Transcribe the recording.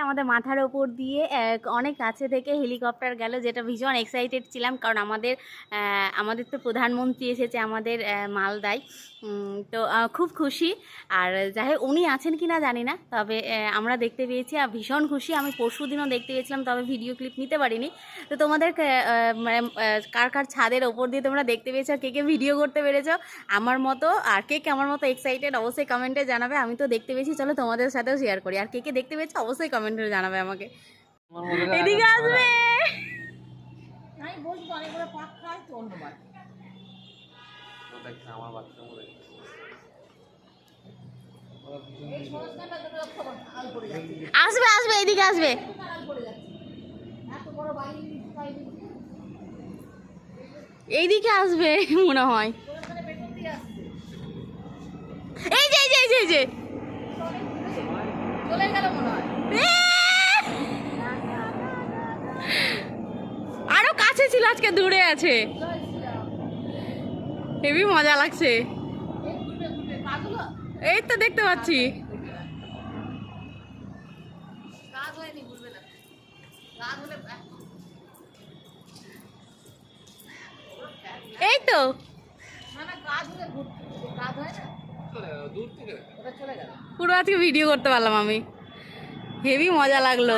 আমাদের মাথার ওপর দিয়ে অনেক কাছে থেকে হেলিকপ্টার গেল, যেটা ভীষণ এক্সাইটেড ছিলাম, কারণ আমাদের তো প্রধানমন্ত্রী এসেছে আমাদের মালদায়। তো খুব খুশি। আর যাই হোক, উনি আছেন কি না জানি না, তবে আমরা দেখতে পেয়েছি আর ভীষণ খুশি। আমি পরশুদিনও দেখতে পেয়েছিলাম, তবে ভিডিও ক্লিপ নিতে পারিনি। তো তোমাদের কার কার ছাদের ওপর দিয়ে তোমরা দেখতে পেয়েছো, কে কে ভিডিও করতে পেরেছো আমার মতো, আর কে কে আমার মতো এক্সাইটেড অবশ্যই কমেন্টে জানাবে। আমি তো দেখতে পেয়েছি, চলো তোমাদের সাথেও শেয়ার করি। আর কে কে দেখতে পেয়েছো অবশ্যই কমেন্টে জানাবে আমাকে। এদিকে আসবে। আমি বলছি তো অনেকগুলো পাক খায় তো অন্য বাড়ি। আমার বাচ্চা আসবে আসবে, এদিকে আসবে। এইদিকে আসবে মনে হয়। এই যে এই যে এই যে এই যে চলে গেল মনে হয়। আরো কাছে ছিল, আজকে দূরে আছে। হেবি মজা লাগছে। এই তো দেখতে পাচ্ছি। এই তো পুরো আজকে ভিডিও করতে পারলাম আমি। হেবি মজা লাগলো।